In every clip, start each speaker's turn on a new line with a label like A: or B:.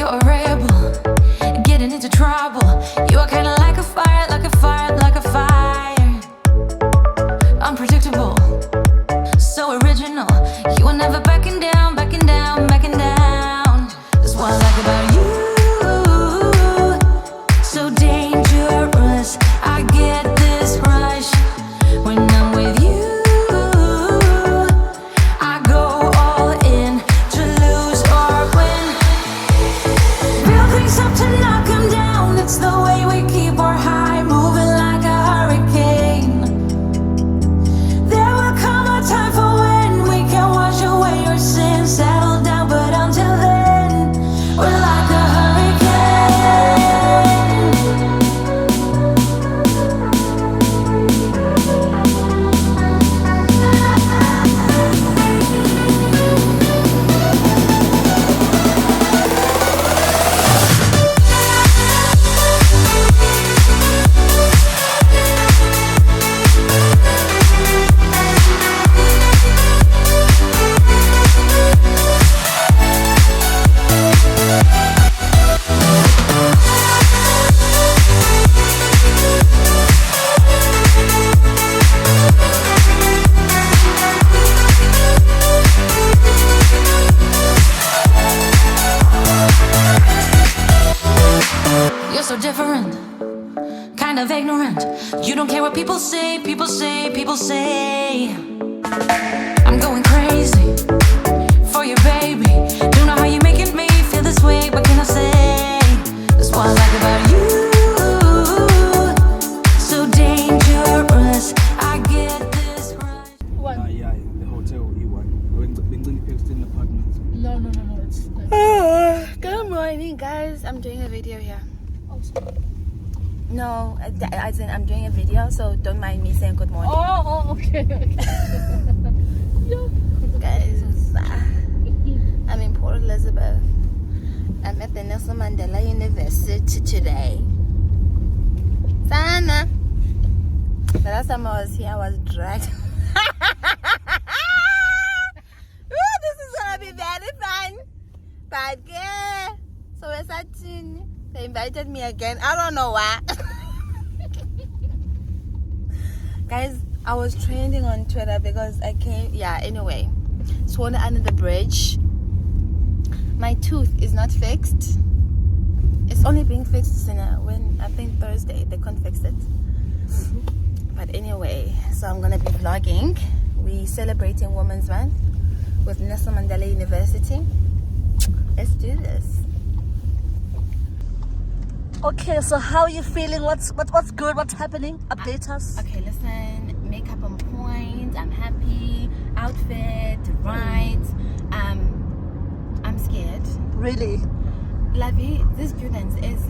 A: You're a rebel, getting into trouble. You are kinda like a fire, like a fire, like a fire. Unpredictable, so original. You are never backing down, backing down, backing down. That's what I like about you. So dangerous, I get this rush when I'm with you. I go all in to lose or win. Build things up to knock 'em down. It's the way we keep our high, moving like a hurricane. There will come a time for when we can wash away your sins, settle down, but until then, we're like a hurricane. You're so different, kind of ignorant. You don't care what people say, people say, people say. I'm going crazy for you, baby. Don't know how you're making me feel this way. What can I say? That's what I like about you. So dangerous, I get this rush.
B: Yeah, the hotel E1. When Pixton in apartments.
C: No, it's
D: Good morning, guys. I'm doing a video here.
C: oh, sorry.
D: No, as in I'm doing a video, so don't mind me saying good morning.
C: Okay. Yeah.
D: Guys, I'm in Port Elizabeth. I'm at the Nelson Mandela University today. Sana. The last time I was here, I was dragged. Ooh, this is gonna be very fun. But yeah, so we're starting. They invited me again. I don't know why. Guys, I was trending on Twitter because I came. Yeah, anyway. Sworn under the bridge. My tooth is not fixed. It's only being fixed when I think Thursday. They can't fix it. But anyway, so I'm gonna be vlogging. We celebrating Women's Month with Nelson Mandela University. Let's do this.
C: Okay, so how are you feeling? What's good? What's happening? Update us.
D: Okay, listen. Makeup on point. I'm happy. Outfit right. I'm scared.
C: Really?
D: Lovey, these students is.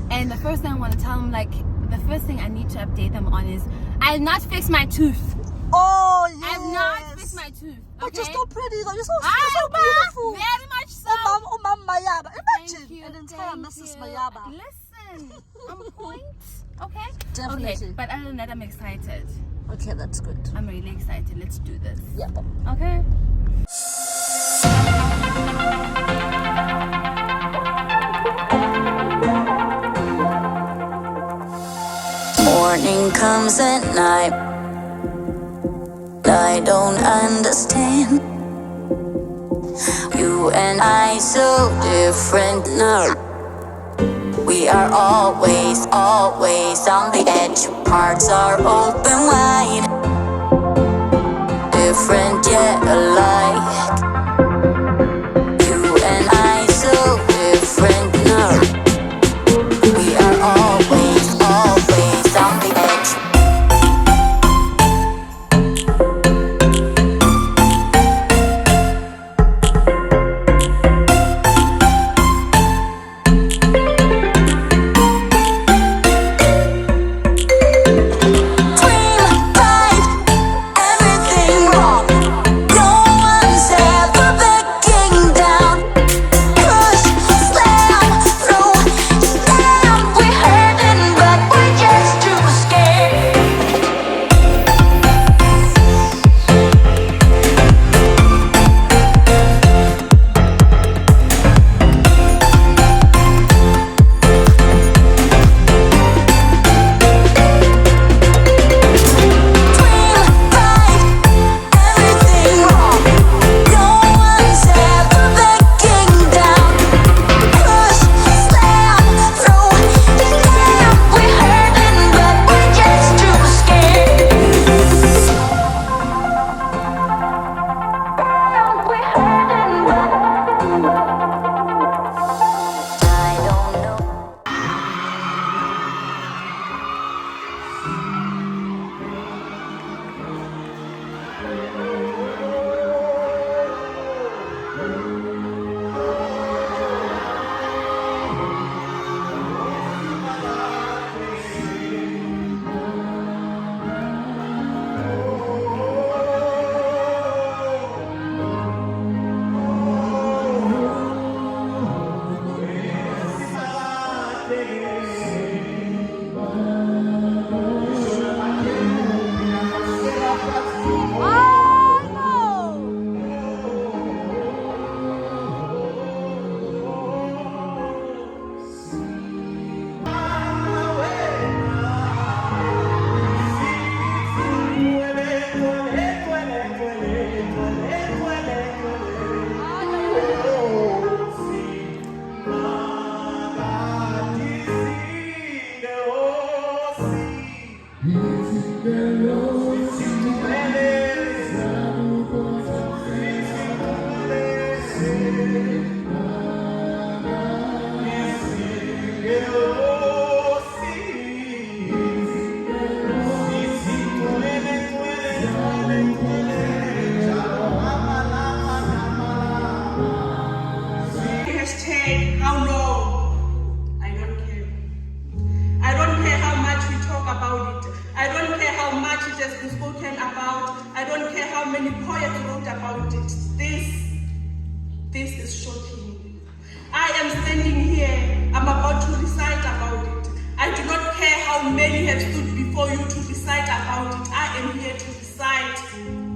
D: And the first thing I want to tell them, like, the first thing I need to update them on is I have not fixed my tooth.
C: Oh yes.
D: I have not fixed my tooth.
C: But
D: Okay?
C: you're so pretty though. You're so beautiful.
D: Very much so.
C: Oh, Mom Mayaba. Imagine
D: Thank you,
C: an entire
D: thank
C: Mrs.
D: you.
C: Mayaba.
D: Listen, on point. Okay?
C: Definitely.
D: Okay, but other than that, I'm excited.
C: Okay, that's good.
D: I'm really excited. Let's do this.
C: Yeah.
D: Okay?
A: Morning comes at night. I don't understand. You and I so different now. We are always, always on the edge. Hearts are open wide. Different yet alike. You and I so different now. We are always, always on the edge. Dream right, everything wrong.
E: Hashtag how long? I don't care. I don't care how much we talk about it. I don't care how much it has been spoken about. I don't care how many poets wrote about it. This is shocking. I am standing here. I'm about to recite about it. I do not care how many have stood before you to recite about it. I am here to recite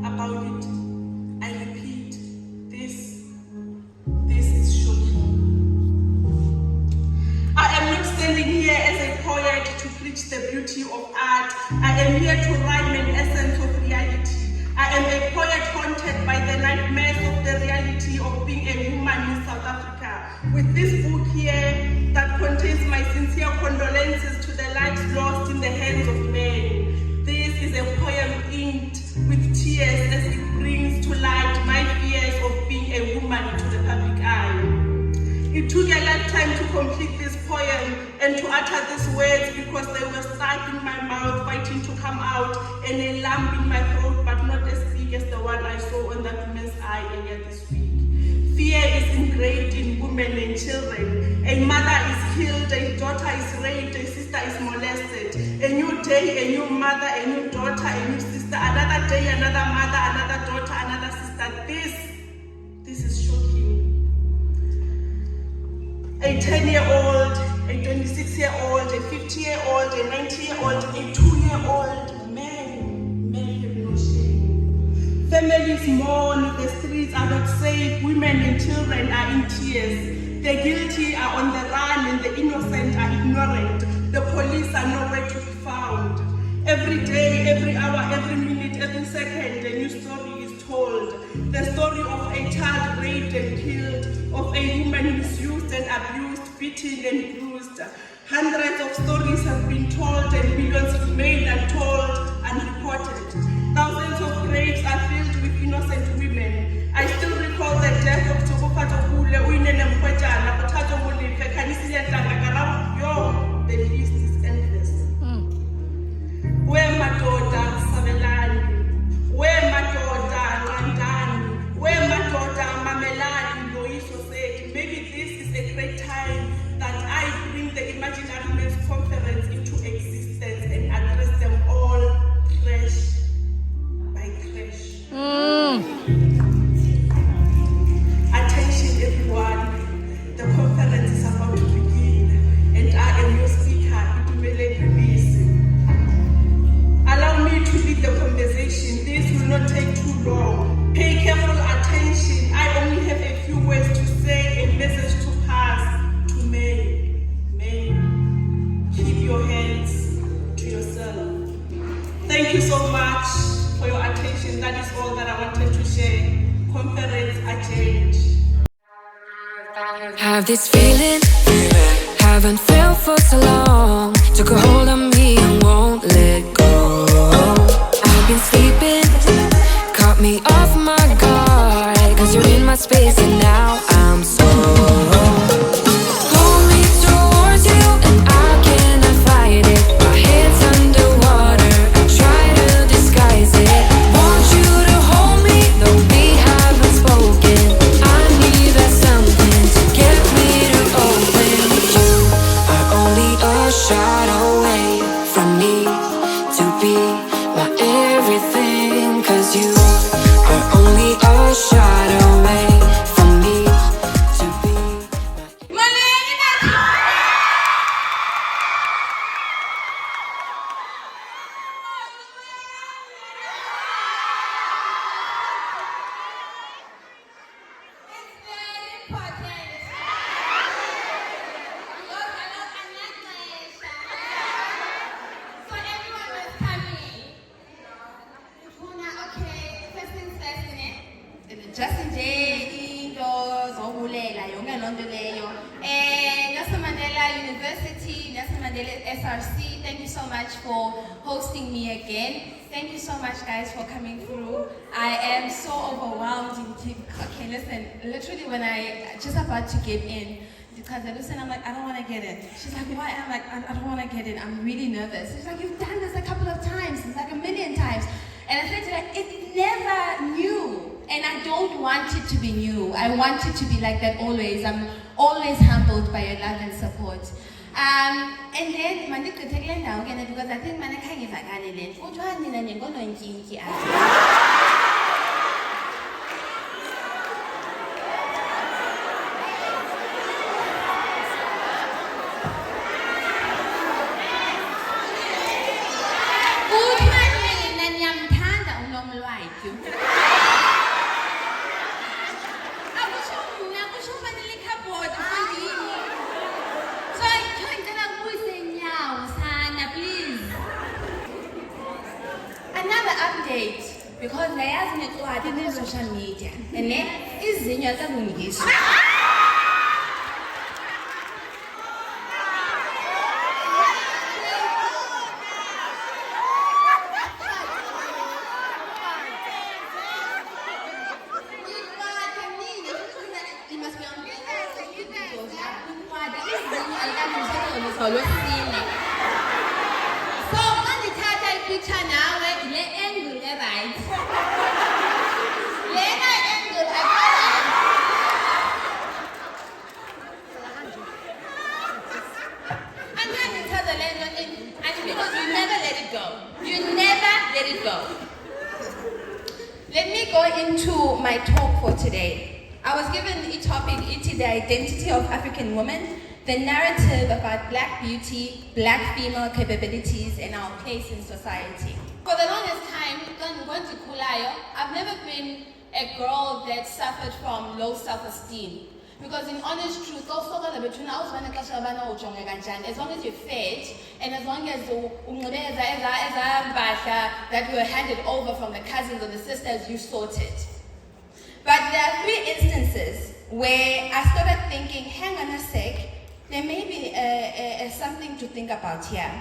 E: about it. I repeat, this is shocking. I am not standing here as a poet to preach the beauty of art. I am here to rhyme an essence of reality. I am a poet haunted by the nightmares of the reality of being a woman in South Africa. With this book here that contains my sincere condolences to the lives lost in the hands of men. This is a poem inked with tears as it brings to light my fears of being a woman to the public eye. It took a lifetime to complete this poem and to utter these words because they were stuck in my mouth fighting to come out and a lump in my throat, but not as big as the one I saw on that woman's eye earlier this week. Fear is engraved in women and children. A mother is killed, a daughter is raped, a sister is molested. A new day, a new mother, a new daughter, a new sister, another day, another mother, another daughter, another sister. This is shocking. A 10-year-old, a 26-year-old, a 50-year-old, a 90-year-old, a 2-year-old man have no shame. Families mourn, the streets are not safe, women and children are in tears. The guilty are on the run and the innocent are ignorant. The police are nowhere to be found. Every day, every hour, every minute, every second, a new story is told. The story of a child raped and killed, of a woman misused and abused, beaten and bruised. Hundreds of stories have been told and millions remain untold, unreported. Thousands of graves are filled with innocent women. I still recall the death of Tsobofatokule, Uinene Mkwetana, Potato Mulife, Kanisiya Tlanga. Yo, the list is endless. Where Madoda Sabelani, where Madoda Randani, where Madoda Mamelani, Loiso said, maybe this is a great time that I bring the Imaginary Men's Conference into existence and address them all crash by crash. Attention everyone, the conference is about to begin and I am your speaker, Itumeleng Release. Allow me to lead the conversation. This will not take too long. Pay careful attention. I only have a few words to say, a message to pass to men. Men, keep your hands to yourself. Thank you so much for your attention. That is all that I wanted to share. Conference adjourned.
A: Have this feeling, haven't felt for so long. Took a hold on me and won't let go. I've been sleeping, caught me off my guard. Cause you're in my space and now I'm so pull me towards you and I cannot fight it. My head's underwater, I try to disguise it. Want you to hold me, though we haven't spoken. I need that something to get me to open. You are only a shot away from me to be my everything. Cause you are only a shot away from me to be my
D: Justin J, indoors, Obulela, Yonga Londeleyo, and Nelson Mandela University, Nelson Mandela SRC, thank you so much for hosting me again. Thank you so much, guys, for coming through. I am so overwhelmed. Okay, listen, literally when I just about to give in, because I listen, I'm like, I don't want to get in. She's like, why? I'm like, I don't want to get in. I'm really nervous. She's like, you've done this a couple of times. It's like a million times. And I said to her, it's never new. And I don't want it to be new. I want it to be like that always. I'm always humbled by your love and support. And then, because I think because they asked me to add in social media and then is in your communication. Let me go into my talk for today. I was given a topic, the identity of African women, the narrative about Black beauty, Black female capabilities, and our place in society. For the longest time, I've never been a girl that suffered from low self-esteem. Because in honest truth, as long as you're fed, and as long as that were handed over from the cousins or the sisters, you sorted. But there are 3 instances where I started thinking, hang on a sec, there may be something to think about here.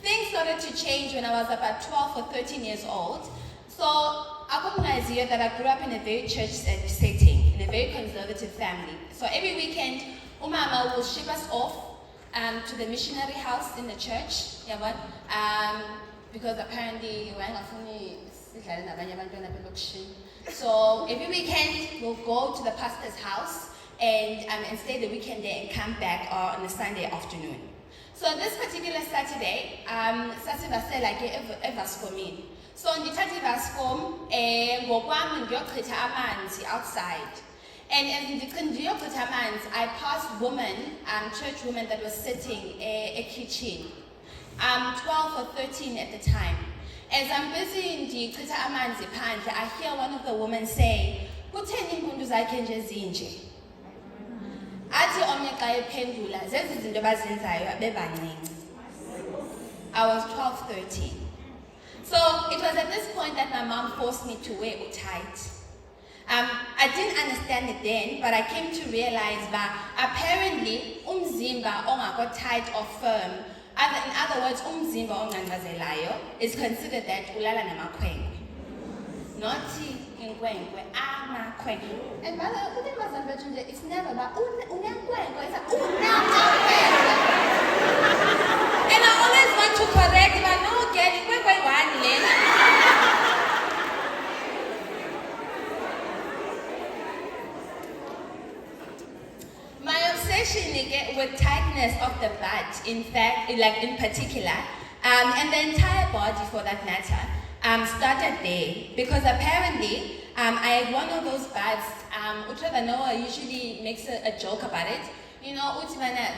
D: Things started to change when I was about 12 or 13 years old. So I got an idea that I grew up in a very church setting, in a very conservative family. So every weekend, Umama will ship us off to the missionary house in the church, because apparently so every weekend we'll go to the pastor's house and stay the weekend there and come back on a Sunday afternoon. So this particular Saturday, Saturday Evas for me. So on the 30th outside. And as the I passed woman, church woman that was sitting a kitchen. I'm 12 or 13 at the time. As I'm busy in the I hear one of the women say, "Kutheni impundu zakhe nje zinje?" Athi omnye xa ephendula, zezi zinto bazenzayo bebancinci. I was 12, 13. So it was at this point that my mom forced me to wear tight. I didn't understand it then, but I came to realize that apparently umzimba ongakho tight or firm, in other words, umzimba onganqazelayo is considered that ulala namakhwenkwe. Not inkwenkwe, amakhwenkwe. And by the way, it's never about unenkwenkwe, it's unamakhwenkwe. And I always want to correct, but no, get inkwenkwe one lena. My obsession with tightness of the butt, in fact, like in particular, and the entire body for that matter, started there. Because apparently, I had one of those butts, Utrava Noah usually makes a joke about it. You know,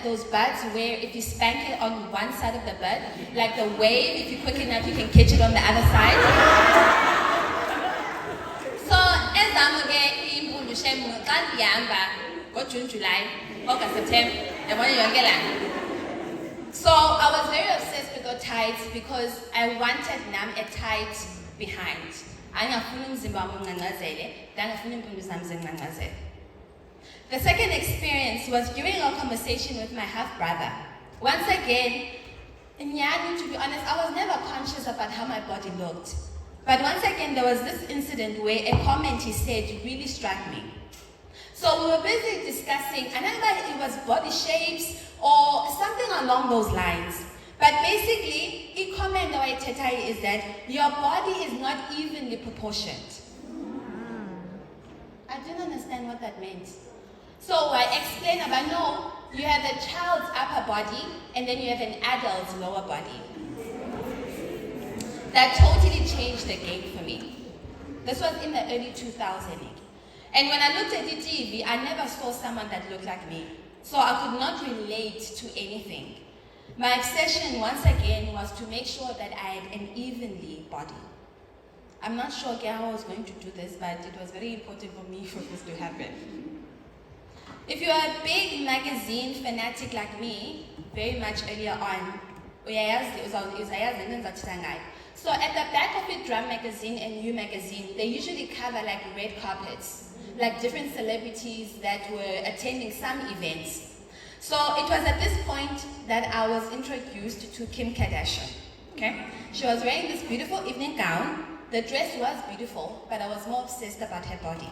D: those butts where if you spank it on one side of the butt, like the wave, if you're quick enough, you can catch it on the other side. So, as I'm June, July, August, September, so I was very obsessed with the tights because I wanted a tight behind. The second experience was during a conversation with my half-brother. Once again, to be honest, I was never conscious about how my body looked. But once again, there was this incident where a comment he said really struck me. So we were busy discussing, I don't know if it was body shapes or something along those lines. But basically, i-comment awayithethayo is that your body is not evenly proportioned. I didn't understand what that meant. So I explained about, no, you have a child's upper body and then you have an adult's lower body. That totally changed the game for me. This was in the early 2000s. And when I looked at the TV, I never saw someone that looked like me. So I could not relate to anything. My obsession, once again, was to make sure that I had an evenly body. I'm not sure how I was going to do this, but it was very important for me for this to happen. If you're a big magazine fanatic like me, very much earlier on, so at the back of the Drum magazine and NMU magazine, they usually cover like red carpets, like different celebrities that were attending some events. So it was at this point that I was introduced to Kim Kardashian. Okay? She was wearing this beautiful evening gown. The dress was beautiful, but I was more obsessed about her body.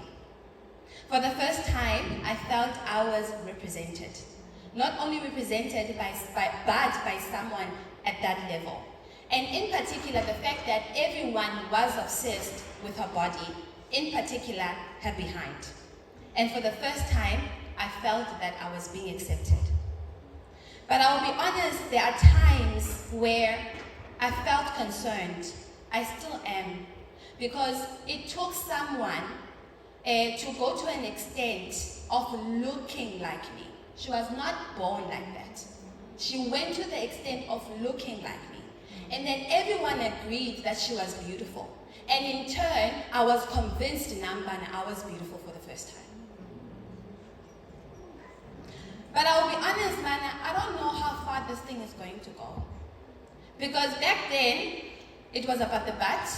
D: For the first time, I felt I was represented. Not only represented but by someone at that level. And in particular, the fact that everyone was obsessed with her body, in particular, her behind. And for the first time, I felt that I was being accepted. But I will be honest, there are times where I felt concerned. I still am. Because it took someone to go to an extent of looking like me. She was not born like that. She went to the extent of looking like me. And then everyone agreed that she was beautiful. And in turn, I was convinced Nambana I was beautiful for the first time. But I will be honest, man, I don't know how far this thing is going to go. Because back then, it was about the butt,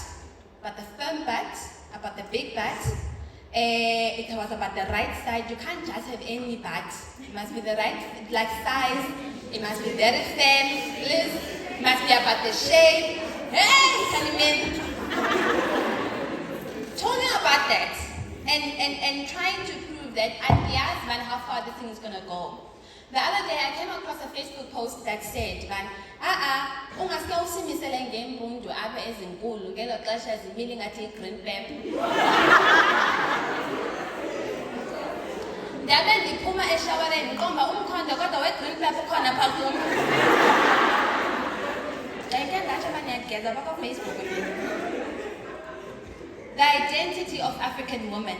D: about the firm butt, about the big butt. It was about the right side. You can't just have any butt. It must be the right size. It must be very thin. It must be about the shape. Hey, talking about that and trying to prove that I asked man how far this thing is gonna go. The other day I came across a Facebook post that said, ungaske usimisele ngempundu apha ezinkulu ngelo xesha zimile ngathi green pepper. Ndabe ndiphuma eshawareni ndiqomba umkhondo kodwa we-green pepper ukhona phaa kum. Ndayike ndatsho uba ndiyageza phaa Facebook. The identity of African women,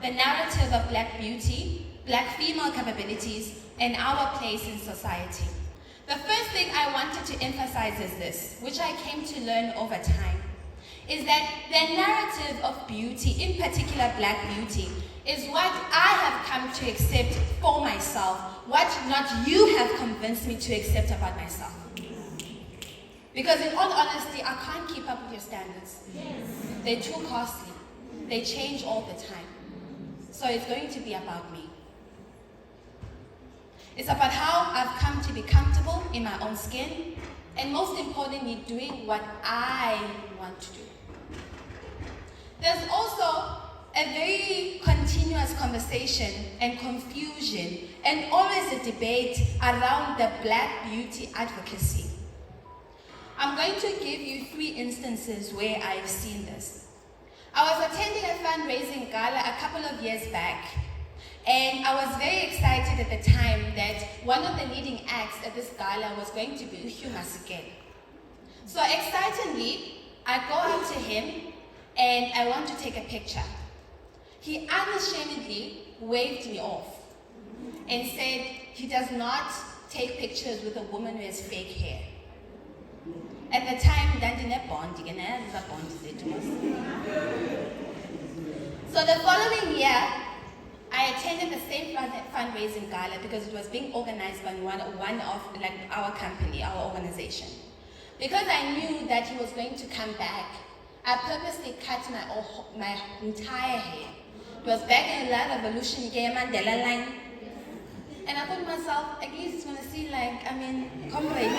D: the narrative of black beauty, black female capabilities, and our place in society. The first thing I wanted to emphasize is this, which I came to learn over time, is that the narrative of beauty, in particular black beauty, is what I have come to accept for myself, what not you have convinced me to accept about myself. Because in all honesty, I can't keep up with your standards. They're too costly. They change all the time. So it's going to be about me. It's about how I've come to be comfortable in my own skin, and most importantly, doing what I want to do. There's also a very continuous conversation and confusion, and always a debate around the black beauty advocacy. I'm going to give you 3 instances where I've seen this. I was attending a fundraising gala a couple of years back, and I was very excited at the time that one of the leading acts at this gala was going to be Hugh Masekela. So excitedly, I go up to him and I want to take a picture. He unashamedly waved me off and said he does not take pictures with a woman who has fake hair. At the time, so the following year, I attended the same fundraising gala because it was being organized by one of our company, our organization. Because I knew that he was going to come back, I purposely cut my entire hair. It was back in La Revolution, Mandela line. And I thought to myself, at least it's going to see comrade.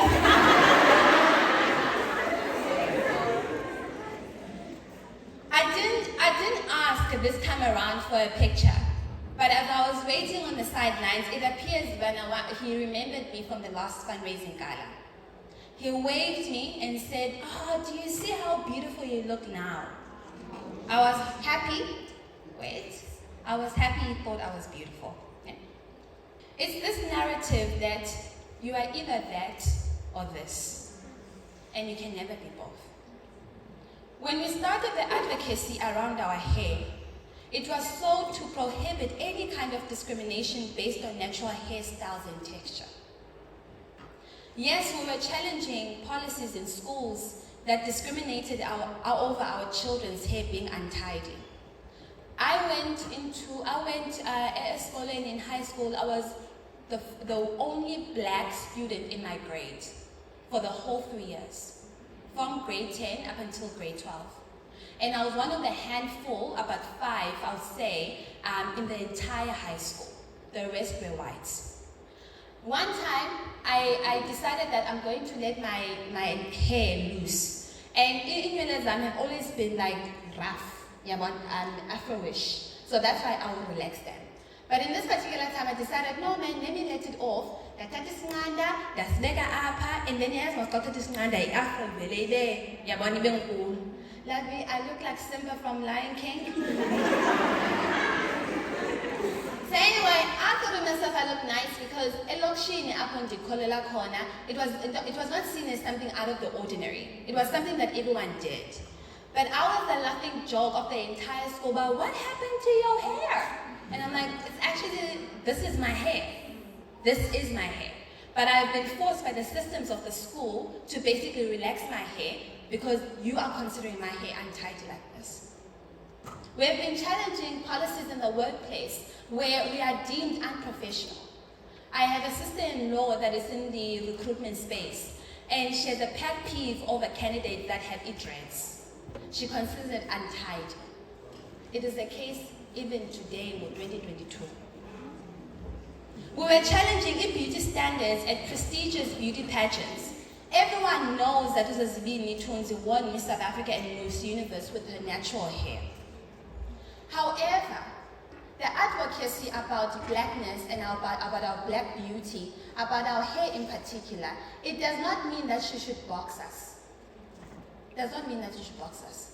D: I didn't ask this time around for a picture. But as I was waiting on the sidelines, it appears he remembered me from the last fundraising gala. he waved me and said, "Oh, do you see how beautiful you look now?" I was happy. I was happy he thought I was beautiful. Yeah. It's this narrative that you are either that or this, and you can never be both. When we started the advocacy around our hair, it was so to prohibit any kind of discrimination based on natural hairstyles and texture. Yes, we were challenging policies in schools that discriminated over our children's hair being untidy. I went at school, and in high school, I was the only black student in my grade for the whole 3 years, from grade 10 up until grade 12. And I was one of the handful, about 5, I would say, in the entire high school. The rest were whites. One time, I decided that I'm going to let my hair loose. And in have always been like rough, Afro-ish. So that's why I would relax them. But in this particular time, I decided, no man, let me let it off. And then yes, I started to snanda Afro like me, I look like Simba from Lion King. So anyway, I thought to myself I looked nice because it was not seen as something out of the ordinary. It was something that everyone did. But I was the laughing joke of the entire school about what happened to your hair? And I'm like, it's actually, this is my hair. This is my hair. But I've been forced by the systems of the school to basically relax my hair because you are considering my hair untidy like this. We have been challenging policies in the workplace where we are deemed unprofessional. I have a sister-in-law that is in the recruitment space, and she has a pet peeve over candidates that have dreads. She considers it untidy. It is the case even today in 2022. We were challenging beauty standards at prestigious beauty pageants. Everyone knows that Uzazibini Tunzi won Miss South Africa and Miss Universe with her natural hair. However, the advocacy about blackness and about our black beauty, about our hair in particular, it does not mean that she should box us. It does not mean that she should box us.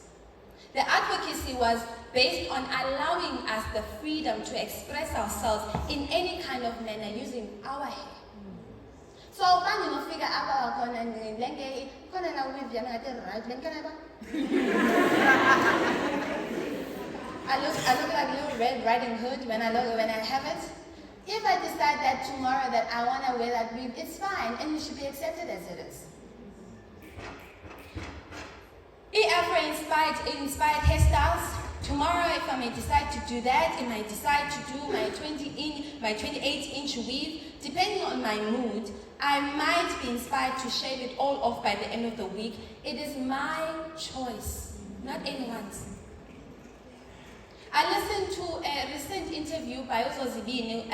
D: The advocacy was based on allowing us the freedom to express ourselves in any kind of manner using our hair. So, when you figure out I look like Little Red Riding Hood when I have it. If I decide that tomorrow that I want to wear that weave, it's fine, and you should be accepted as it is. Afro inspired hairstyles. Tomorrow, if I may decide to do that, I might decide to do my 28-inch weave. Depending on my mood, I might be inspired to shave it all off by the end of the week. It is my choice, not anyone's. I listened to a recent interview by Uzozibini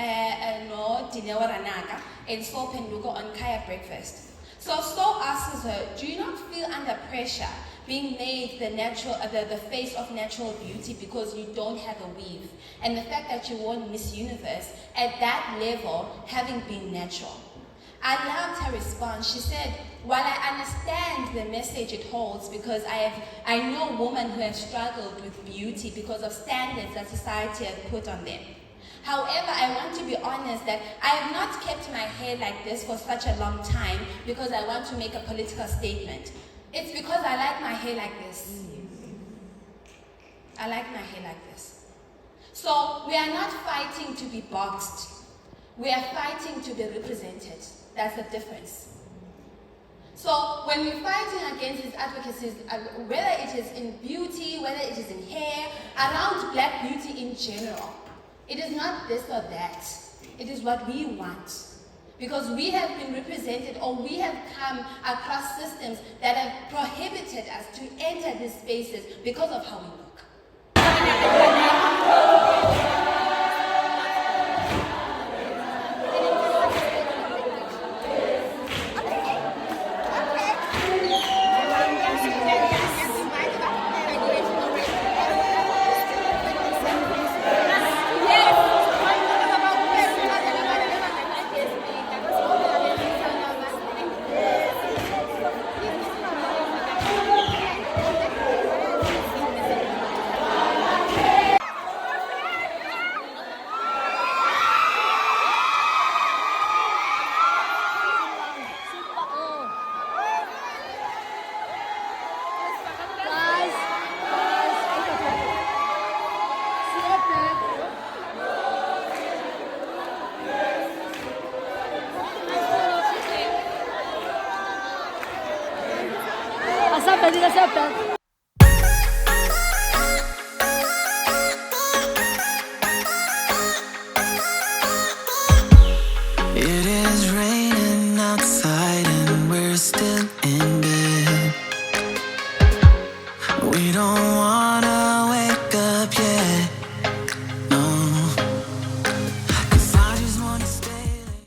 D: no Dinewa Ranaka and So Penduko on Kaya Breakfast. So asks her, do you not feel under pressure being made the face of natural beauty because you don't have a weave? And the fact that you won Miss Universe at that level, having been natural. I loved her response. She said, while I understand the message it holds because I know women who have struggled with beauty because of standards that society has put on them. However, I want to be honest that I have not kept my hair like this for such a long time because I want to make a political statement. It's because I like my hair like this. I like my hair like this. So we are not fighting to be boxed. We are fighting to be represented. That's the difference. So when we're fighting against these advocacies, whether it is in beauty, whether it is in hair, around black beauty in general, it is not this or that. It is what we want. Because we have been represented or we have come across systems that have prohibited us to enter these spaces because of how we look.
C: seatbelt, need a seatbelt.
A: It is raining outside.